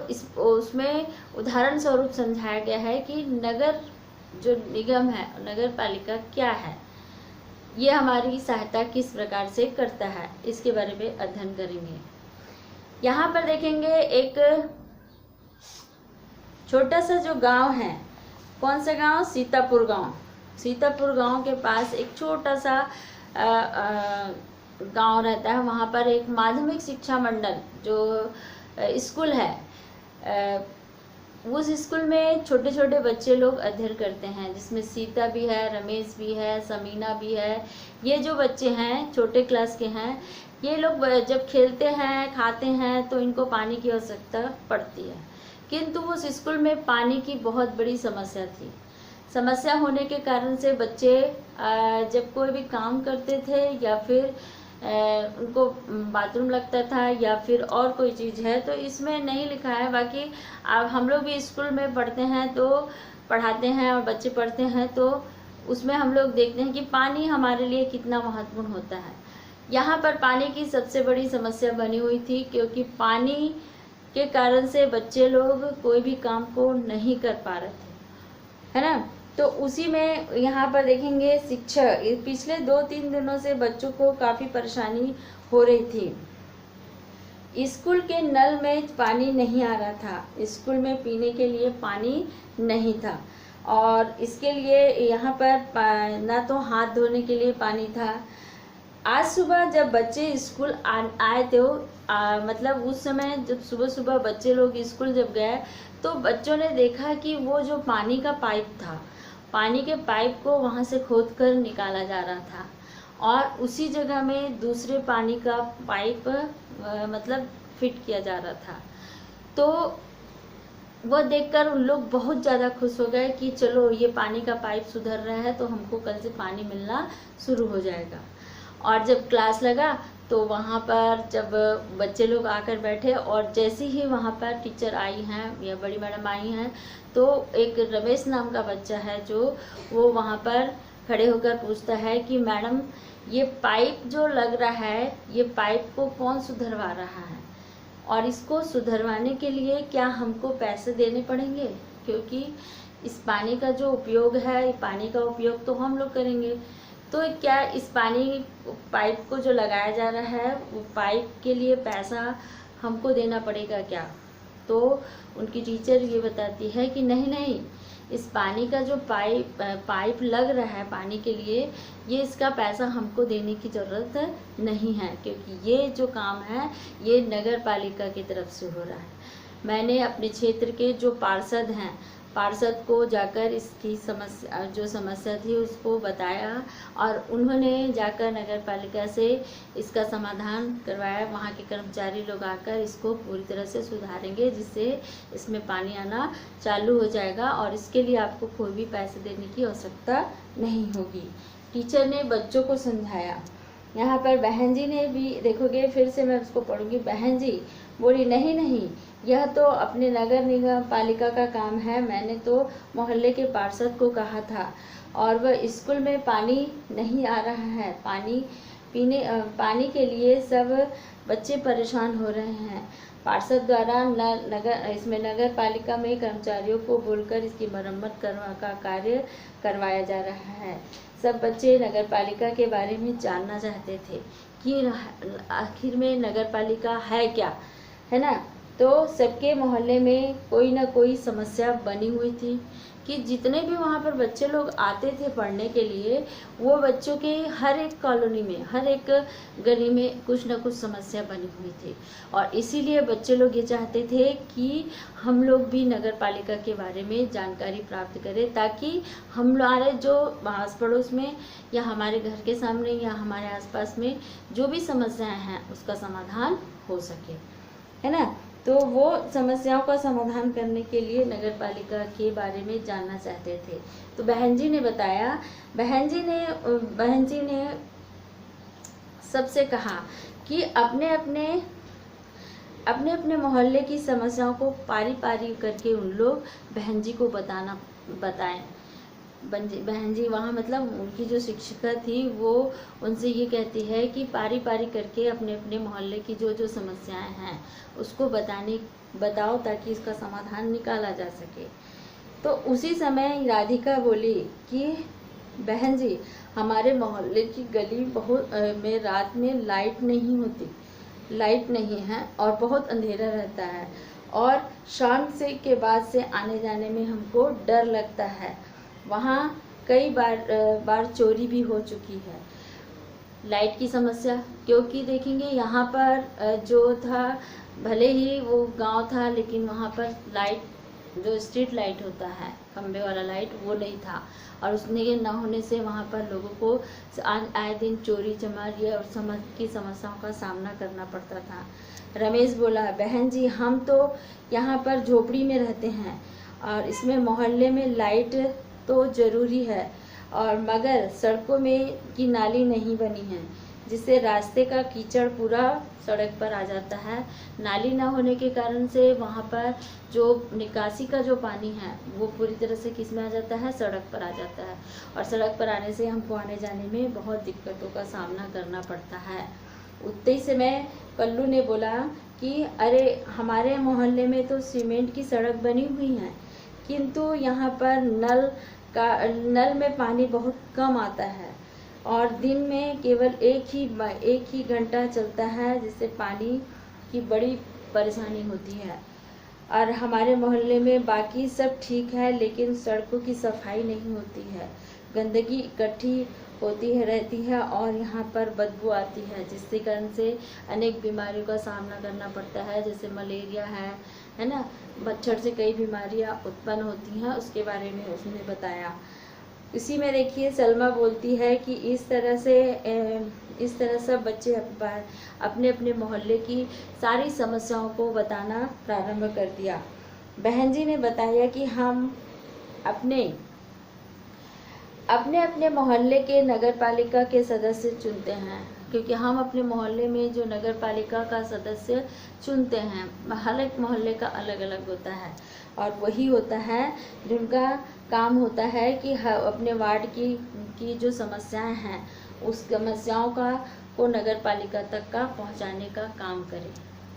इस उसमें उदाहरण स्वरूप समझाया गया है कि नगर जो निगम है, नगर पालिका क्या है, ये हमारी सहायता किस प्रकार से करता है, इसके बारे में अध्ययन करेंगे। यहाँ पर देखेंगे एक छोटा सा जो गांव है, कौन सा गांव? सीतापुर गांव। सीतापुर गांव के पास एक छोटा सा गांव रहता है। वहाँ पर एक माध्यमिक शिक्षा मंडल जो स्कूल है, उस स्कूल में छोटे छोटे बच्चे लोग अध्ययन करते हैं, जिसमें सीता भी है, रमेश भी है, समीना भी है। ये जो बच्चे हैं छोटे क्लास के हैं, ये लोग जब खेलते हैं, खाते हैं, तो इनको पानी की आवश्यकता पड़ती है। किंतु उस स्कूल में पानी की बहुत बड़ी समस्या थी। समस्या होने के कारण से बच्चे जब कोई भी काम करते थे या फिर उनको बाथरूम लगता था या फिर और कोई चीज़ है, तो इसमें नहीं लिखा है। बाकी अब हम लोग भी स्कूल में पढ़ते हैं, तो पढ़ाते हैं और बच्चे पढ़ते हैं, तो उसमें हम लोग देखते हैं कि पानी हमारे लिए कितना महत्वपूर्ण होता है। यहाँ पर पानी की सबसे बड़ी समस्या बनी हुई थी, क्योंकि पानी के कारण से बच्चे लोग कोई भी काम को नहीं कर पा रहे थे, है ना। तो उसी में यहाँ पर देखेंगे शिक्षा, पिछले 2-3 दिनों से बच्चों को काफ़ी परेशानी हो रही थी। स्कूल के नल में पानी नहीं आ रहा था, स्कूल में पीने के लिए पानी नहीं था, और इसके लिए यहाँ पर ना तो हाथ धोने के लिए पानी था। आज सुबह जब बच्चे स्कूल आए थे, मतलब उस समय जब सुबह सुबह बच्चे लोग स्कूल जब गए, तो बच्चों ने देखा कि वो जो पानी का पाइप था, पानी के पाइप को वहाँ से खोद कर निकाला जा रहा था, और उसी जगह में दूसरे पानी का पाइप मतलब फिट किया जा रहा था। तो वह देखकर उन लोग बहुत ज़्यादा खुश हो गए कि चलो ये पानी का पाइप सुधर रहा है, तो हमको कल से पानी मिलना शुरू हो जाएगा। और जब क्लास लगा तो वहाँ पर जब बच्चे लोग आकर बैठे, और जैसे ही वहाँ पर टीचर आई हैं या बड़ी मैडम आई हैं, तो एक रमेश नाम का बच्चा है जो वो वहाँ पर खड़े होकर पूछता है कि मैडम, ये पाइप जो लग रहा है, ये पाइप को कौन सुधरवा रहा है, और इसको सुधरवाने के लिए क्या हमको पैसे देने पड़ेंगे? क्योंकि इस पानी का जो उपयोग है, पानी का उपयोग तो हम लोग करेंगे, तो क्या इस पानी पाइप को जो लगाया जा रहा है, वो पाइप के लिए पैसा हमको देना पड़ेगा क्या? तो उनकी टीचर ये बताती है कि नहीं नहीं, इस पानी का जो पाइप लग रहा है पानी के लिए, ये इसका पैसा हमको देने की ज़रूरत नहीं है, क्योंकि ये जो काम है ये नगर पालिका की तरफ से हो रहा है। मैंने अपने क्षेत्र के जो पार्षद हैं, पार्षद को जाकर इसकी समस्या थी उसको बताया, और उन्होंने जाकर नगर पालिका से इसका समाधान करवाया। वहाँ के कर्मचारी लोग आकर इसको पूरी तरह से सुधारेंगे, जिससे इसमें पानी आना चालू हो जाएगा, और इसके लिए आपको कोई भी पैसे देने की आवश्यकता नहीं होगी। टीचर ने बच्चों को समझाया। यहाँ पर बहन जी ने भी, देखोगे फिर से मैं उसको पढ़ूंगी, बहन जी बोली नहीं नहीं, यह तो अपने नगर निगम पालिका का काम है। मैंने तो मोहल्ले के पार्षद को कहा था, और वह स्कूल में पानी नहीं आ रहा है, पानी के लिए सब बच्चे परेशान हो रहे हैं। पार्षद द्वारा नगर पालिका में कर्मचारियों को बोलकर इसकी मरम्मत का कार्य करवाया जा रहा है। सब बच्चे नगर पालिका के बारे में जानना चाहते थे कि आखिर में नगर पालिका है क्या, है ना। तो सबके मोहल्ले में कोई ना कोई समस्या बनी हुई थी कि जितने भी वहाँ पर बच्चे लोग आते थे पढ़ने के लिए, वो बच्चों के हर एक कॉलोनी में, हर एक गली में कुछ ना कुछ समस्या बनी हुई थी, और इसीलिए बच्चे लोग ये चाहते थे कि हम लोग भी नगर पालिका के बारे में जानकारी प्राप्त करें, ताकि हमारे जो आस पड़ोस में या हमारे घर के सामने या हमारे आसपास में जो भी समस्याएं हैं उसका समाधान हो सके, है ना। तो वो समस्याओं का समाधान करने के लिए नगर पालिका के बारे में जानना चाहते थे। तो बहन जी ने बताया, बहन जी ने सबसे कहा कि अपने अपने मोहल्ले की समस्याओं को पारी पारी करके उन लोग बहन जी को बताएं। बहन जी वहाँ मतलब उनकी जो शिक्षिका थी वो उनसे ये कहती है कि पारी पारी करके अपने अपने मोहल्ले की जो जो समस्याएं हैं उसको बताओ ताकि इसका समाधान निकाला जा सके। तो उसी समय राधिका बोली कि बहन जी हमारे मोहल्ले की गली में रात में लाइट नहीं होती, लाइट नहीं है और बहुत अंधेरा रहता है और शाम से के बाद से आने जाने में हमको डर लगता है। वहाँ कई बार चोरी भी हो चुकी है। लाइट की समस्या, क्योंकि देखेंगे यहाँ पर जो था भले ही वो गांव था लेकिन वहाँ पर लाइट जो स्ट्रीट लाइट होता है खंबे वाला लाइट वो नहीं था और उसने न होने से वहाँ पर लोगों को आए दिन चोरी चमारी और की समस्याओं का सामना करना पड़ता था। रमेश बोला बहन जी हम तो यहाँ पर झोपड़ी में रहते हैं और इसमें मोहल्ले में लाइट तो ज़रूरी है और मगर सड़कों में की नाली नहीं बनी है जिससे रास्ते का कीचड़ पूरा सड़क पर आ जाता है। नाली ना होने के कारण से वहाँ पर जो निकासी का जो पानी है वो पूरी तरह से किस में आ जाता है, सड़क पर आ जाता है और सड़क पर आने से हमको आने जाने में बहुत दिक्कतों का सामना करना पड़ता है। उतने ही समय पल्लू ने बोला कि अरे हमारे मोहल्ले में तो सीमेंट की सड़क बनी हुई है किंतु यहाँ पर नल में पानी बहुत कम आता है और दिन में केवल एक ही घंटा चलता है जिससे पानी की बड़ी परेशानी होती है। और हमारे मोहल्ले में बाकी सब ठीक है लेकिन सड़कों की सफाई नहीं होती है, गंदगी इकट्ठी होती है रहती है और यहाँ पर बदबू आती है जिसके कारण से अनेक बीमारियों का सामना करना पड़ता है, जैसे मलेरिया है ना, मच्छर से कई बीमारियाँ उत्पन्न होती हैं, उसके बारे में उसने बताया। इसी में देखिए सलमा बोलती है कि इस तरह सब बच्चे अपने अपने मोहल्ले की सारी समस्याओं को बताना प्रारंभ कर दिया। बहन जी ने बताया कि हम अपने अपने मोहल्ले के नगर पालिका के सदस्य चुनते हैं, क्योंकि हम अपने मोहल्ले में जो नगर पालिका का सदस्य चुनते हैं, हर एक मोहल्ले का अलग अलग होता है और वही होता है जिनका काम होता है कि अपने वार्ड की जो समस्याएं हैं उस समस्याओं को नगर पालिका तक का पहुंचाने का काम करे,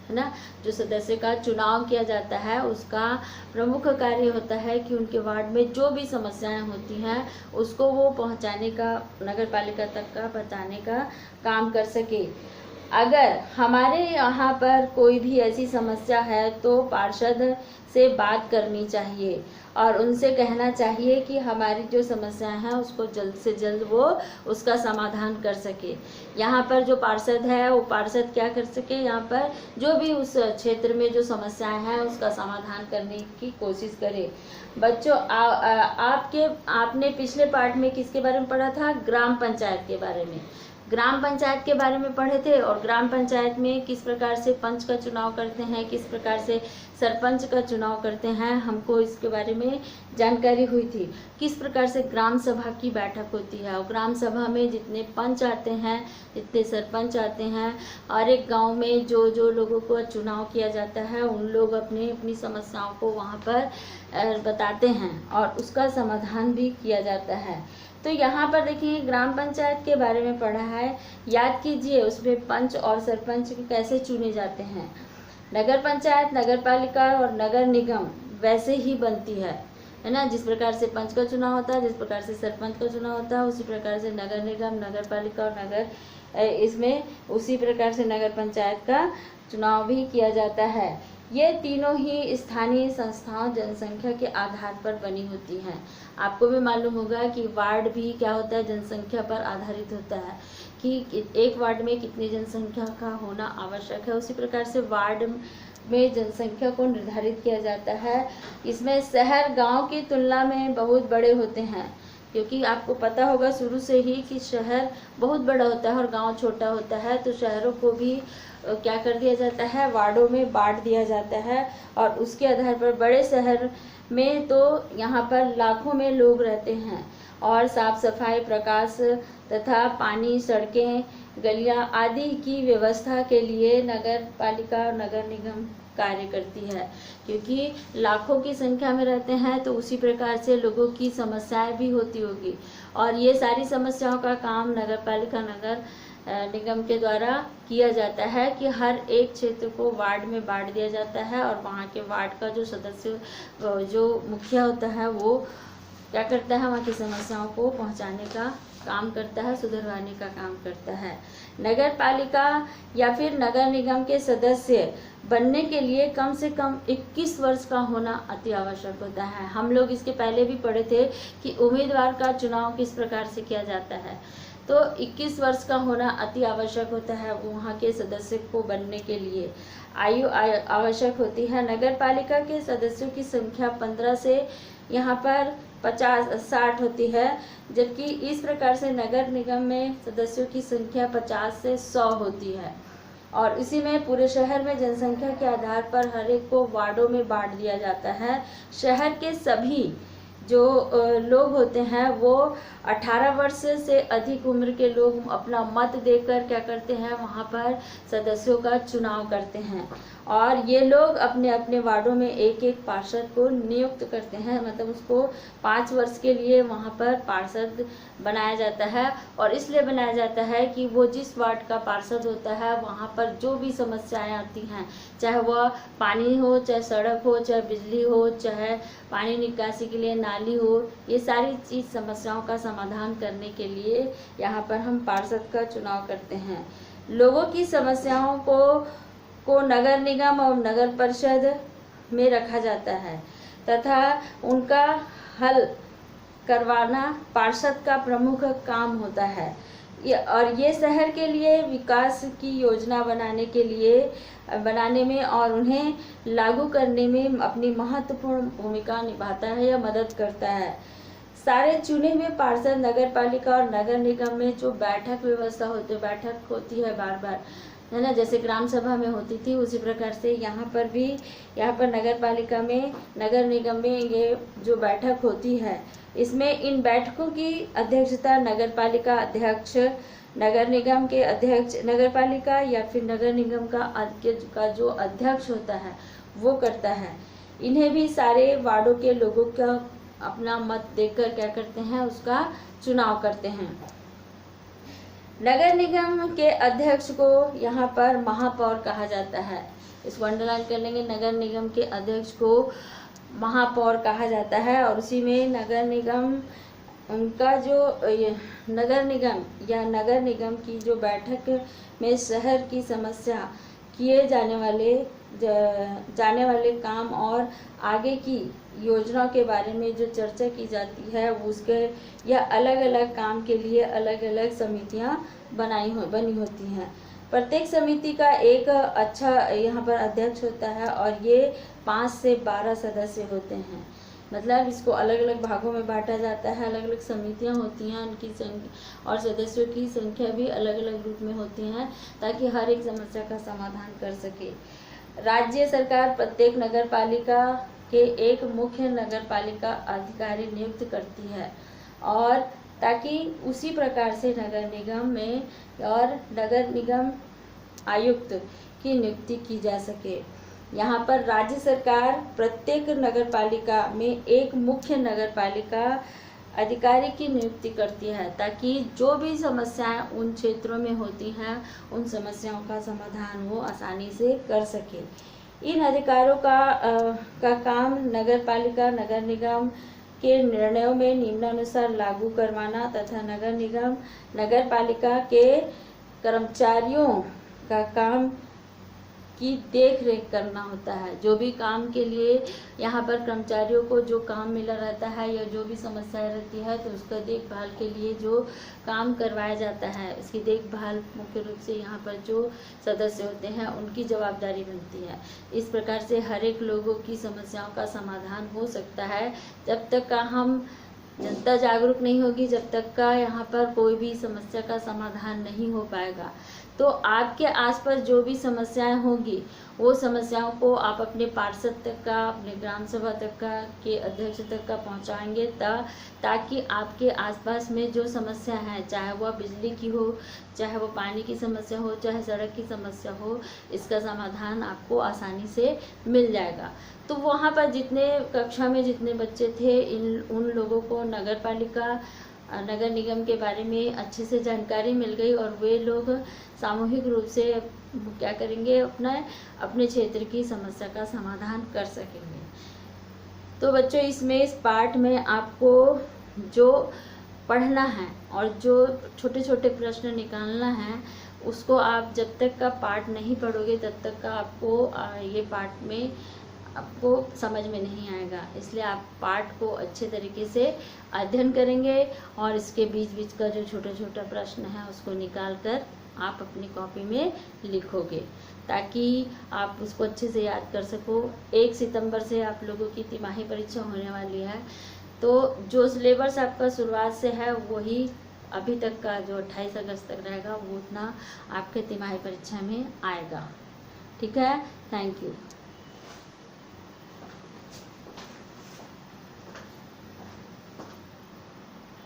है ना। जो सदस्य का चुनाव किया जाता है उसका प्रमुख कार्य होता है कि उनके वार्ड में जो भी समस्याएं होती हैं उसको वो पहुंचाने का, नगर पालिका तक का पहुंचाने का काम कर सके। अगर हमारे यहाँ पर कोई भी ऐसी समस्या है तो पार्षद से बात करनी चाहिए और उनसे कहना चाहिए कि हमारी जो समस्याएं हैं उसको जल्द से जल्द वो उसका समाधान कर सके। यहाँ पर जो पार्षद है वो पार्षद क्या कर सके, यहाँ पर जो भी उस क्षेत्र में जो समस्याएं हैं उसका समाधान करने की कोशिश करे। बच्चों आपने पिछले पार्ट में किसके बारे में पढ़ा था, ग्राम पंचायत के बारे में। ग्राम पंचायत के बारे में पढ़े थे और ग्राम पंचायत में किस प्रकार से पंच का चुनाव करते हैं, किस प्रकार से सरपंच का चुनाव करते हैं, हमको इसके बारे में जानकारी हुई थी। किस प्रकार से ग्राम सभा की बैठक होती है और ग्राम सभा में जितने पंच आते हैं, जितने सरपंच आते हैं और एक गांव में जो लोगों को चुनाव किया जाता है उन लोग अपनी समस्याओं को वहां पर बताते हैं और उसका समाधान भी किया जाता है। तो यहाँ पर देखिए ग्राम पंचायत के बारे में पढ़ा है, याद कीजिए उसमें पंच और सरपंच कैसे चुने जाते हैं। नगर पंचायत, नगर पालिका और नगर निगम वैसे ही बनती है ना। जिस प्रकार से पंच का चुनाव होता है, जिस प्रकार से सरपंच का चुनाव होता है, उसी प्रकार से नगर निगम, नगर पालिका और इसमें उसी प्रकार से नगर पंचायत का चुनाव भी किया जाता है। ये तीनों ही स्थानीय संस्थाओं जनसंख्या के आधार पर बनी होती हैं। आपको भी मालूम होगा कि वार्ड भी क्या होता है, जनसंख्या पर आधारित होता है कि एक वार्ड में कितनी जनसंख्या का होना आवश्यक है। उसी प्रकार से वार्ड में जनसंख्या को निर्धारित किया जाता है। इसमें शहर गांव की तुलना में बहुत बड़े होते हैं, क्योंकि आपको पता होगा शुरू से ही कि शहर बहुत बड़ा होता है और गांव छोटा होता है। तो शहरों को भी क्या कर दिया जाता है, वार्डों में बांट दिया जाता है और उसके आधार पर बड़े शहर में तो यहाँ पर लाखों में लोग रहते हैं और साफ सफाई, प्रकाश तथा पानी, सड़कें, गलियाँ आदि की व्यवस्था के लिए नगर पालिका और नगर निगम कार्य करती है, क्योंकि लाखों की संख्या में रहते हैं तो उसी प्रकार से लोगों की समस्याएं भी होती होगी। और ये सारी समस्याओं का काम नगर पालिका नगर निगम के द्वारा किया जाता है कि हर एक क्षेत्र को वार्ड में बांट दिया जाता है और वहाँ के वार्ड का जो सदस्य जो मुखिया होता है वो क्या करता है, वहाँ की समस्याओं को पहुँचाने का काम करता है, सुधरवाने का काम करता है। नगर पालिका या फिर नगर निगम के सदस्य बनने के लिए कम से कम 21 वर्ष का होना अति आवश्यक होता है। हम लोग इसके पहले भी पढ़े थे कि उम्मीदवार का चुनाव किस प्रकार से किया जाता है। तो 21 वर्ष का होना अति आवश्यक होता है वहाँ के सदस्य को बनने के लिए। आयु आवश्यक होती है। नगर पालिका के सदस्यों की संख्या 15 से यहाँ पर 50-60 होती है, जबकि इस प्रकार से नगर निगम में सदस्यों की संख्या 50 से 100 होती है। और इसी में पूरे शहर में जनसंख्या के आधार पर हर एक को वार्डों में बांट दिया जाता है। शहर के सभी जो लोग होते हैं वो 18 वर्ष से अधिक उम्र के लोग अपना मत देकर क्या करते हैं, वहाँ पर सदस्यों का चुनाव करते हैं। और ये लोग अपने अपने वार्डों में एक एक पार्षद को नियुक्त करते हैं, मतलब उसको 5 वर्ष के लिए वहाँ पर पार्षद बनाया जाता है। और इसलिए बनाया जाता है कि वो जिस वार्ड का पार्षद होता है वहाँ पर जो भी समस्याएं आती हैं, चाहे वह पानी हो, चाहे सड़क हो, चाहे बिजली हो, चाहे पानी निकासी के लिए नाली हो, ये सारी चीज़ समस्याओं का समाधान करने के लिए यहाँ पर हम पार्षद का चुनाव करते हैं। लोगों की समस्याओं को नगर निगम और नगर परिषद में रखा जाता है तथा उनका हल करवाना पार्षद का प्रमुख काम होता है। और ये शहर के लिए विकास की योजना बनाने में और उन्हें लागू करने में अपनी महत्वपूर्ण भूमिका निभाता है या मदद करता है। सारे चुने हुए पार्षद नगर पालिका और नगर निगम में जो बैठक व्यवस्था बैठक होती है बार बार, है ना, जैसे ग्राम सभा में होती थी उसी प्रकार से यहाँ पर नगर पालिका में, नगर निगम में ये जो बैठक होती है, इसमें इन बैठकों की अध्यक्षता नगर पालिका अध्यक्ष, नगर निगम के अध्यक्ष, नगर पालिका या फिर नगर निगम का जो अध्यक्ष होता है वो करता है। इन्हें भी सारे वार्डों के लोगों का अपना मत देकर क्या करते हैं, उसका चुनाव करते हैं। नगर निगम के अध्यक्ष को यहाँ पर महापौर कहा जाता है। इसको अंडरलाइन कर लेंगे। नगर निगम के अध्यक्ष को महापौर कहा जाता है। और उसी में नगर निगम उनका जो नगर निगम या नगर निगम की जो बैठक में शहर की समस्या, किए जाने वाले काम और आगे की योजनाओं के बारे में जो चर्चा की जाती है उसके या अलग अलग काम के लिए अलग अलग समितियां बनी होती हैं। प्रत्येक समिति का एक अच्छा यहाँ पर अध्यक्ष होता है और ये 5 से 12 सदस्य होते हैं। मतलब इसको अलग अलग भागों में बांटा जाता है, अलग अलग समितियां होती हैं, उनकी संख्या और सदस्यों की संख्या भी अलग अलग रूप में होती हैं ताकि हर एक समस्या का समाधान कर सके। राज्य सरकार प्रत्येक नगर पालिका के एक मुख्य नगर पालिका अधिकारी नियुक्त करती है और ताकि उसी प्रकार से नगर निगम में और नगर निगम आयुक्त की नियुक्ति की जा सके। यहाँ पर राज्य सरकार प्रत्येक नगर पालिका में एक मुख्य नगर पालिका अधिकारी की नियुक्ति करती है ताकि जो भी समस्याएं उन क्षेत्रों में होती हैं उन समस्याओं का समाधान वो आसानी से कर सके। इन अधिकारों का काम नगर पालिका नगर निगम के निर्णयों में निम्नानुसार लागू करवाना तथा नगर निगम नगर पालिका के कर्मचारियों का काम की देख रेख करना होता है। जो भी काम के लिए यहाँ पर कर्मचारियों को जो काम मिला रहता है या जो भी समस्या रहती है तो उसका देखभाल के लिए जो काम करवाया जाता है उसकी देखभाल मुख्य रूप से यहाँ पर जो सदस्य होते हैं उनकी जवाबदारी बनती है। इस प्रकार से हर एक लोगों की समस्याओं का समाधान हो सकता है। जब तक का हम जनता जागरूक नहीं होगी, जब तक का यहाँ पर कोई भी समस्या का समाधान नहीं हो पाएगा। तो आपके आसपास जो भी समस्याएं होगी वो समस्याओं को आप अपने पार्षद तक का, अपने ग्राम सभा तक का के अध्यक्ष तक का पहुंचाएंगे ताकि आपके आसपास में जो समस्या है, चाहे वह बिजली की हो, चाहे वो पानी की समस्या हो, चाहे सड़क की समस्या हो, इसका समाधान आपको आसानी से मिल जाएगा। तो वहाँ पर जितने कक्षा में जितने बच्चे थे, उन लोगों को नगर पालिका, नगर निगम के बारे में अच्छे से जानकारी मिल गई और वे लोग सामूहिक रूप से क्या करेंगे, अपने क्षेत्र की समस्या का समाधान कर सकेंगे। तो बच्चों, इस पाठ में आपको जो पढ़ना है और जो छोटे छोटे प्रश्न निकालना है, उसको आप जब तक का पाठ नहीं पढ़ोगे तब तक का आपको ये पाठ में आपको समझ में नहीं आएगा। इसलिए आप पाठ को अच्छे तरीके से अध्ययन करेंगे और इसके बीच बीच का जो छोटा छोटा प्रश्न है उसको निकाल कर आप अपनी कॉपी में लिखोगे, ताकि आप उसको अच्छे से याद कर सको। 1 सितंबर से आप लोगों की तिमाही परीक्षा होने वाली है, तो जो सिलेबस आपका शुरुआत से है वही अभी तक का जो 28 अगस्त तक रहेगा वो उतना आपके तिमाही परीक्षा में आएगा। ठीक है, थैंक यू।